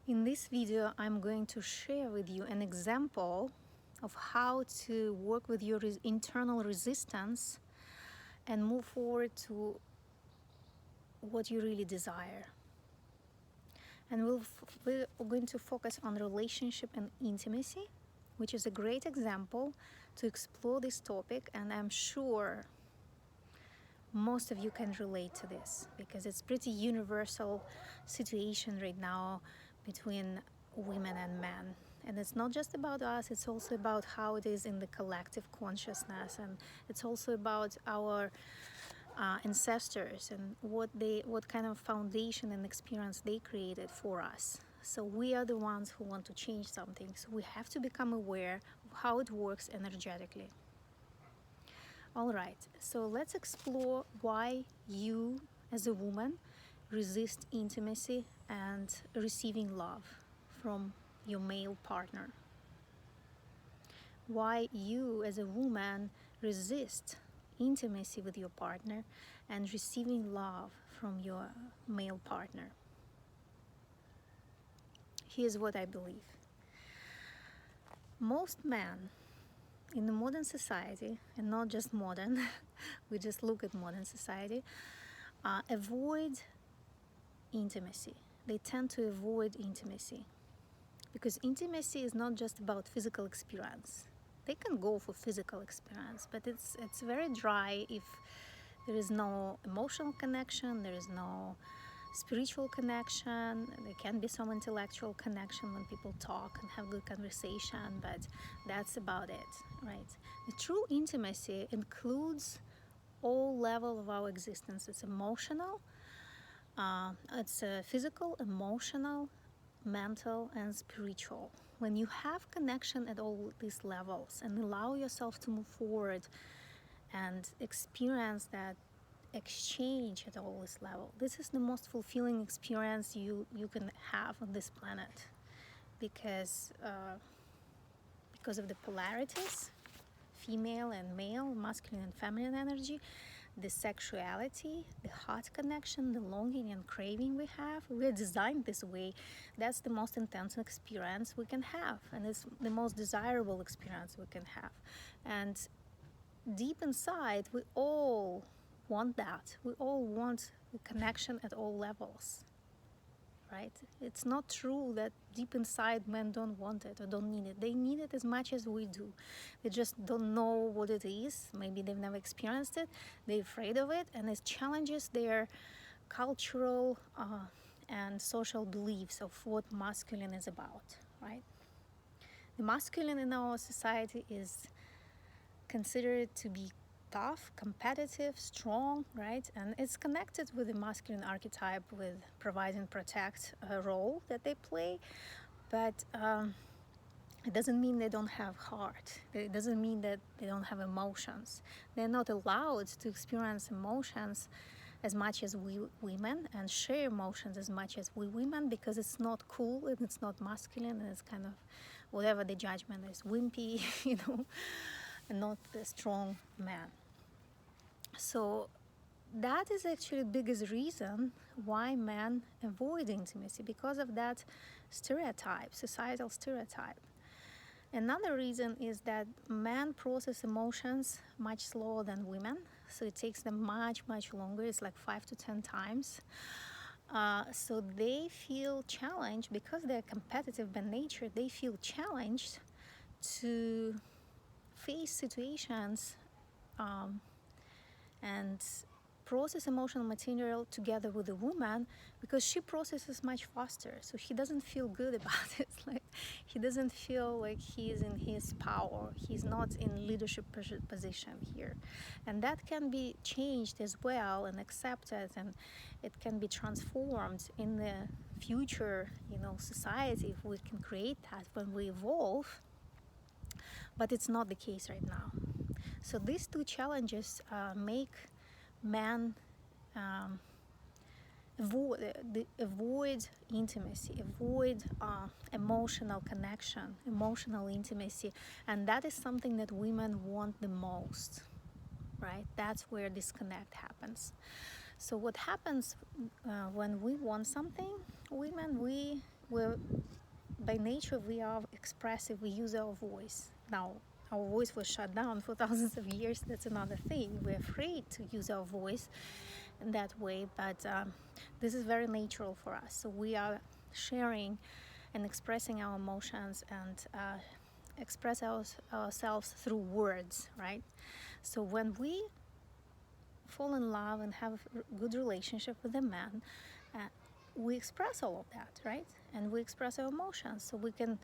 In this video, I'm going to share with you an example of how to work with your internal resistance and move forward to what you really desire. And we're going to focus on relationship and intimacy, which is a great example to explore this topic, and I'm sure most of you can relate to this because it's pretty universal situation right now between women and men. And it's not just about us, it's also about how it is in the collective consciousness, and it's also about our ancestors and what kind of foundation and experience they created for us. So we are the ones who want to change something, so we have to become aware of how it works energetically. All right, so let's explore why you as a woman resist intimacy and receiving love from your male partner. Why you as a woman resist intimacy with your partner and receiving love from your male partner. Here's what I believe. Most men in the modern society, and not just modern, we just look at modern society, avoid intimacy. They tend to avoid intimacy because intimacy is not just about physical experience. They can go for physical experience, but it's very dry if there is no emotional connection, there is no spiritual connection. There can be some intellectual connection when people talk and have good conversation, but that's about it, right? The true intimacy includes all levels of our existence. It's emotional, it's physical, emotional, mental, and spiritual. When you have connection at all these levels and allow yourself to move forward and experience that exchange at all this level, this is the most fulfilling experience you can have on this planet, because of the polarities, female and male, masculine and feminine energy, the sexuality, the heart connection, the longing and craving we have. We're designed this way. That's the most intense experience we can have, and it's the most desirable experience we can have. And deep inside, we all want that. We all want the connection at all levels, right? It's not true that deep inside men don't want it or don't need it. They need it as much as we do. They just don't know what it is. Maybe they've never experienced it. They're afraid of it, and it challenges their cultural and social beliefs of what masculine is about, right? The masculine in our society is considered to be tough, competitive, strong, right? And it's connected with the masculine archetype, with provide and protect role that they play. But it doesn't mean they don't have heart. It doesn't mean that they don't have emotions. They're not allowed to experience emotions as much as we women and share emotions as much as we women, because it's not cool and it's not masculine, and it's kind of whatever the judgment is, wimpy, and not a strong man. So that is actually the biggest reason why men avoid intimacy, because of that stereotype, societal stereotype. Another reason is that men process emotions much slower than women, so it takes them much longer. It's like 5 to 10 times. So they feel challenged, because they're competitive by nature. They feel challenged to face situations and process emotional material together with the woman, because she processes much faster, so he doesn't feel good about it. Like, he doesn't feel like he's in his power, he's not in leadership position here. And that can be changed as well and accepted, and it can be transformed in the future, society, if we can create that when we evolve. But it's not the case right now. So these two challenges make men avoid intimacy, avoid emotional connection, emotional intimacy, and that is something that women want the most, right? That's where disconnect happens. So what happens when we want something, women, we we're by nature we are expressive. We use our voice. Now our voice was shut down for thousands of years. That's another thing. We're afraid to use our voice in that way, but this is very natural for us. So we are sharing and expressing our emotions and express ourselves through words, right? So when we fall in love and have a good relationship with a man, uh, we express all of that, right? And we express our emotions, so we can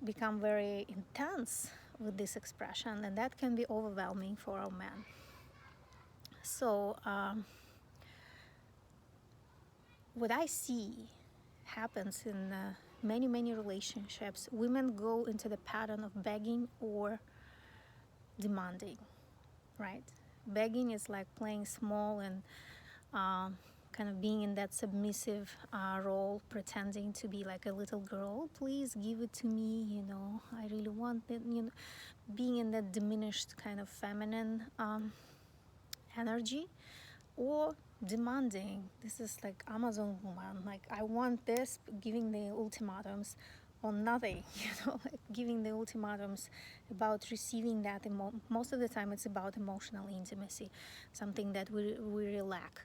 become very intense with this expression, and that can be overwhelming for our men. So what I see happens in many relationships, women go into the pattern of begging or demanding, right? Begging is like playing small and kind of being in that submissive role, pretending to be like a little girl. Please give it to me, I really want it, being in that diminished kind of feminine energy. Or demanding, this is like Amazon woman, like I want this, giving the ultimatums or nothing, like giving the ultimatums about receiving that. Most of the time it's about emotional intimacy, something that we really lack.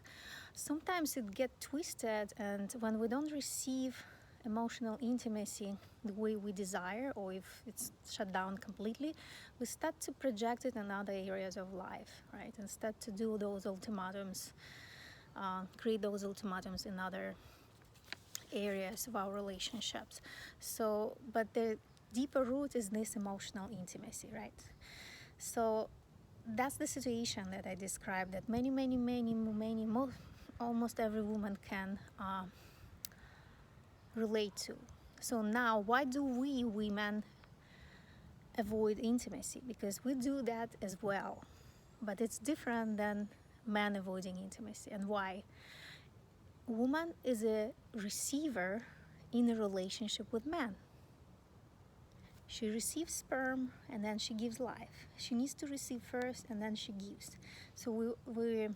Sometimes it gets twisted, and when we don't receive emotional intimacy the way we desire, or if it's shut down completely, we start to project it in other areas of life, right? Instead to do those ultimatums, create those ultimatums in other areas of our relationships. So, but the deeper root is this emotional intimacy, right? So that's the situation that I described, that almost every woman can relate to. So now, why do we women avoid intimacy? Because we do that as well, but it's different than men avoiding intimacy. And why? Woman is a receiver in a relationship with men. She receives sperm and then she gives life. She needs to receive first and then she gives. So we're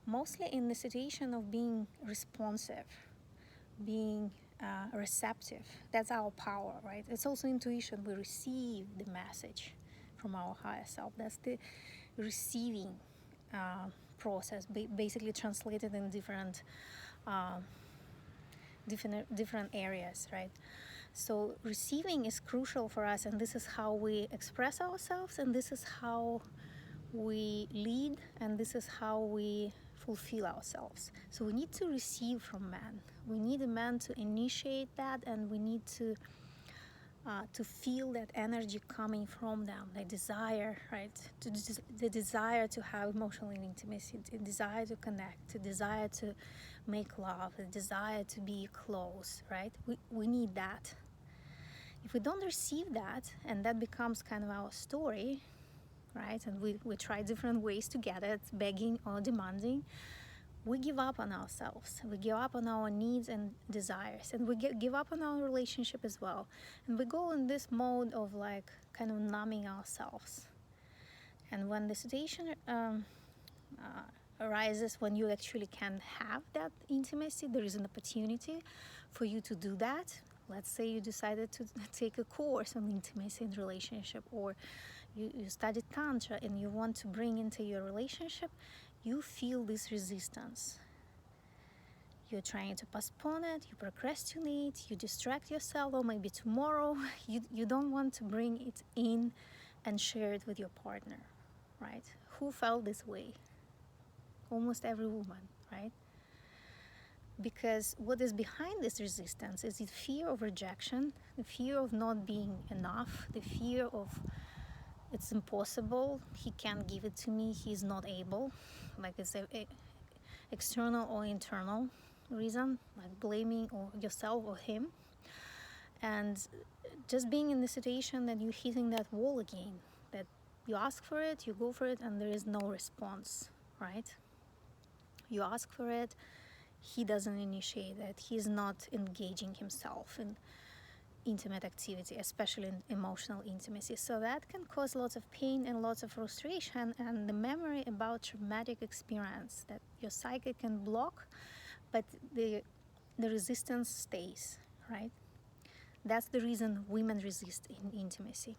mostly in the situation of being responsive, being receptive. That's our power, right? It's also intuition. We receive the message from our higher self. That's the receiving process, basically translated in different areas, right? So receiving is crucial for us, and this is how we express ourselves, and this is how we lead, and this is how we fulfill ourselves. So we need to receive from man. We need a man to initiate that, and we need to feel that energy coming from them, the desire, right? The desire to have emotional intimacy, the desire to connect, the desire to make love, the desire to be close, right? We need that. If we don't receive that, and that becomes kind of our story, right? And we try different ways to get it, begging or demanding, we give up on ourselves. We give up on our needs and desires, and we give up on our relationship as well. And we go in this mode of like kind of numbing ourselves. And when the situation arises, when you actually can have that intimacy, there is an opportunity for you to do that. Let's say you decided to take a course on intimacy in relationship, or you studied Tantra and you want to bring into your relationship, you feel this resistance. You're trying to postpone it, you procrastinate, you distract yourself, or maybe tomorrow. You don't want to bring it in and share it with your partner, right? Who felt this way? Almost every woman, right? Because what is behind this resistance is the fear of rejection, the fear of not being enough, the fear of it's impossible, he can't give it to me, he's not able. Like it's a external or internal reason, like blaming or yourself or him. And just being in the situation that you're hitting that wall again, that you ask for it, you go for it, and there is no response, right? You ask for it, he doesn't initiate it, he's not engaging himself in intimate activity, especially in emotional intimacy. So that can cause lots of pain and lots of frustration, and the memory about traumatic experience that your psyche can block, but the the resistance stays, right? That's the reason women resist in intimacy.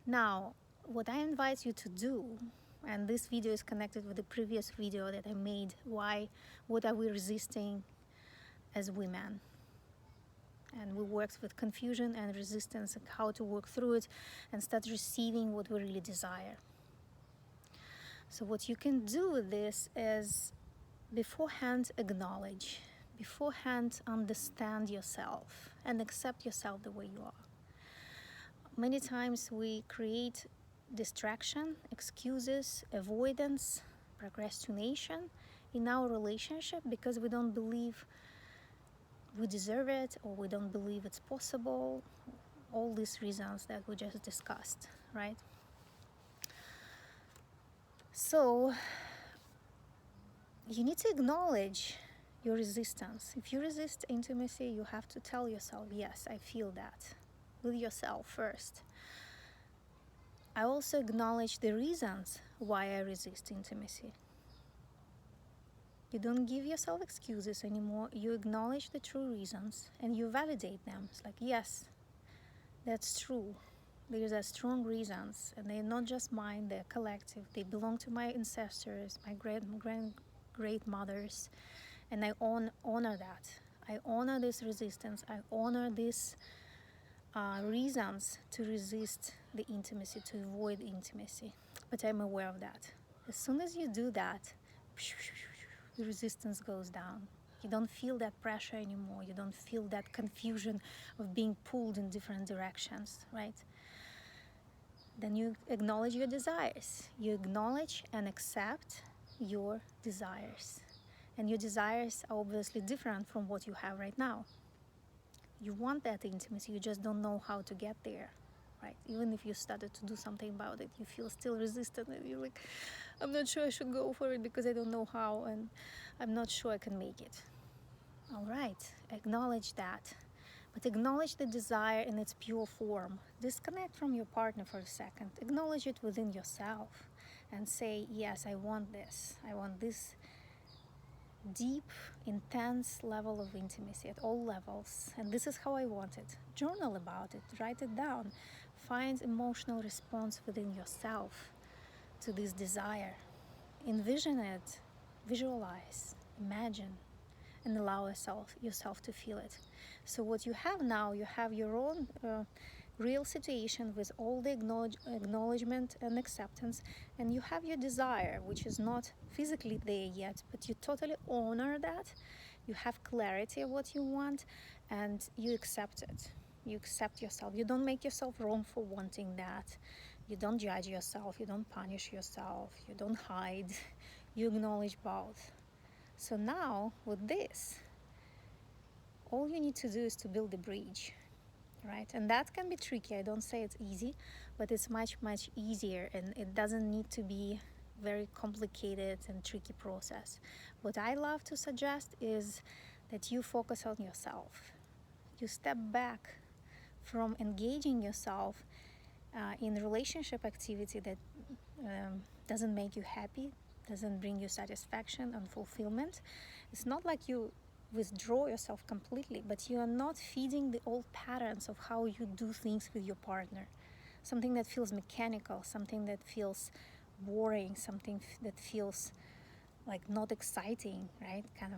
Now, what I invite you to do, and this video is connected with the previous video that I made, what are we resisting as women? And we worked with confusion and resistance and how to work through it and start receiving what we really desire. So what you can do with this is beforehand acknowledge, beforehand understand yourself and accept yourself the way you are. Many times we create distraction, excuses, avoidance, procrastination in our relationship because we don't believe we deserve it, or we don't believe it's possible. All these reasons that we just discussed, right? So you need to acknowledge your resistance. If you resist intimacy, you have to tell yourself, yes, I feel that, with yourself first. I also acknowledge the reasons why I resist intimacy. You don't give yourself excuses anymore. You acknowledge the true reasons and you validate them. It's like, yes, that's true. These are strong reasons, and they're not just mine, they're collective. They belong to my ancestors, my great mothers, and I honor that. I honor this resistance. I honor these reasons to resist the intimacy, to avoid intimacy. But I'm aware of that. As soon as you do that, the resistance goes down. You don't feel that pressure anymore. You don't feel that confusion of being pulled in different directions, right? Then you acknowledge your desires. You acknowledge and accept your desires. And your desires are obviously different from what you have right now. You want that intimacy, you just don't know how to get there, right? Even if you started to do something about it, you feel still resistant and you're like, I'm not sure I should go for it because I don't know how, and I'm not sure I can make it. All right, acknowledge that. But acknowledge the desire in its pure form. Disconnect from your partner for a second. Acknowledge it within yourself and say, yes, I want this. I want this deep, intense level of intimacy at all levels. And this is how I want it. Journal about it. Write it down. Find emotional response within yourself to this desire. Envision it. Visualize. Imagine. And allow yourself to feel it. So what you have now, you have your own real situation with all the acknowledgement and acceptance, and you have your desire, which is not physically there yet, but you totally honor that. You have clarity of what you want, and you accept it. You accept yourself. You don't make yourself wrong for wanting that. You don't judge yourself. You don't punish yourself. You don't hide. You acknowledge both. So now, with this, all you need to do is to build a bridge, right? And that can be tricky. I don't say it's easy, but it's much, much easier, and it doesn't need to be very complicated and tricky process. What I love to suggest is that you focus on yourself. You step back from engaging yourself in relationship activity that doesn't make you happy, doesn't bring you satisfaction and fulfillment. It's not like you withdraw yourself completely, but you are not feeding the old patterns of how you do things with your partner. Something that feels mechanical, something that feels boring, something that feels like not exciting, right? Kind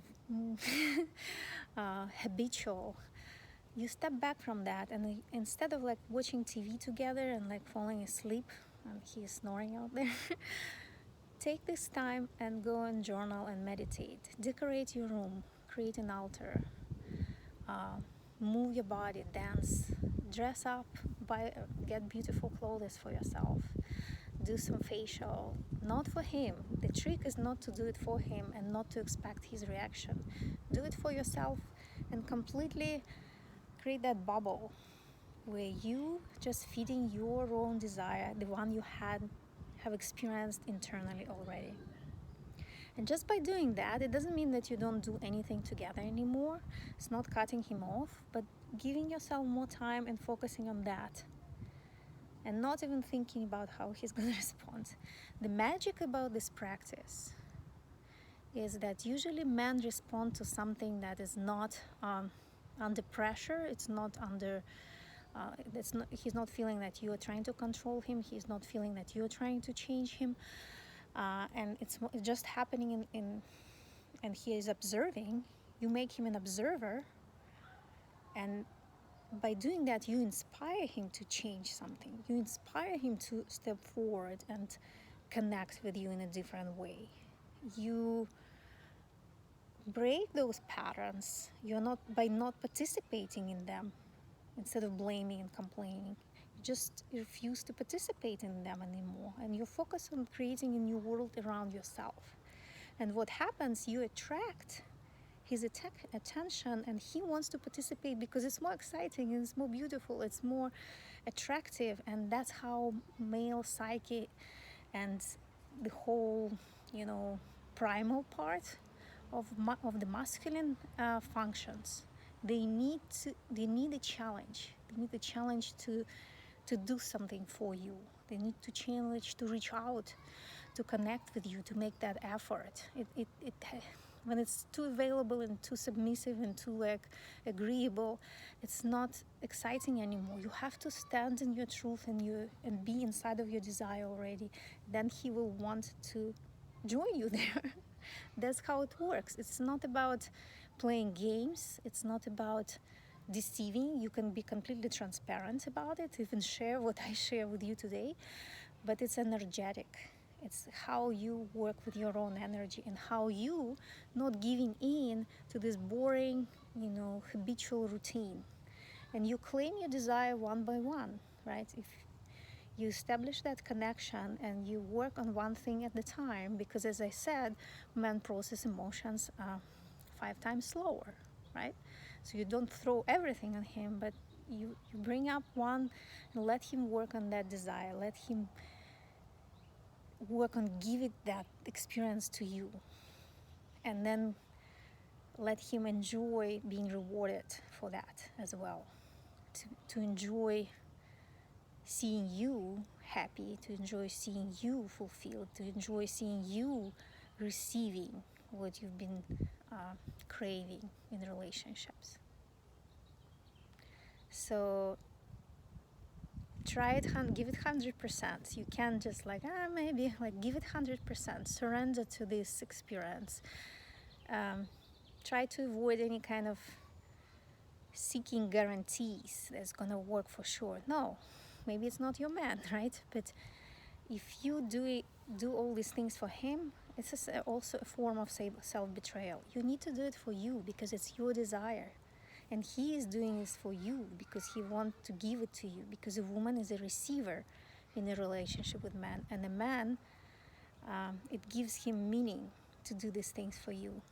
of habitual. You step back from that, and instead of like watching TV together and like falling asleep, and he's snoring out there, take this time and go and journal and meditate. Decorate your room, create an altar, move your body, dance, dress up, get beautiful clothes for yourself, do some facial, not for him. The trick is not to do it for him and not to expect his reaction. Do it for yourself and completely create that bubble where you just feeding your own desire, the one you have experienced internally already. And just by doing that, it doesn't mean that you don't do anything together anymore. It's not cutting him off, but giving yourself more time and focusing on that. And not even thinking about how he's going to respond. The magic about this practice is that usually men respond to something that is not under pressure. It's not under he's not feeling that you are trying to control him. He's not feeling that you're trying to change him, and it's just happening and he is observing. You make him an observer, and by doing that, you inspire him to change something. You inspire him to step forward and connect with you in a different way. You break those patterns. You're not by not participating in them. Instead of blaming and complaining, you just refuse to participate in them anymore, and you focus on creating a new world around yourself. And what happens, you attract his attention, and he wants to participate because it's more exciting and it's more beautiful, it's more attractive. And that's how male psyche and the whole, primal part of the masculine functions. They need a challenge. They need a challenge to do something for you. They need to challenge, to reach out, to connect with you, to make that effort. When it's too available and too submissive and too agreeable, it's not exciting anymore. You have to stand in your truth and be inside of your desire already. Then he will want to join you there. That's how it works. It's not about playing games. It's not about deceiving. You can be completely transparent about it, even share what I share with you today. But it's energetic. It's how you work with your own energy and how you not giving in to this boring, habitual routine. And you claim your desire one by one, right? If you establish that connection and you work on one thing at a time, because as I said, men process emotions 5 times slower, right? So you don't throw everything on him, but you bring up one and let him work on that desire. Let him work on giving that experience to you. And then let him enjoy being rewarded for that as well. To enjoy seeing you happy, to enjoy seeing you fulfilled, to enjoy seeing you receiving what you've been craving in relationships. So try it, give it 100%. You can't just maybe, give it 100%. Surrender to this experience. Try to avoid any kind of seeking guarantees that's gonna work for sure. No, maybe it's not your man, right? But if you do all these things for him, it's also a form of self-betrayal. You need to do it for you because it's your desire. And he is doing this for you because he wants to give it to you, because a woman is a receiver in a relationship with man. And a man, it gives him meaning to do these things for you.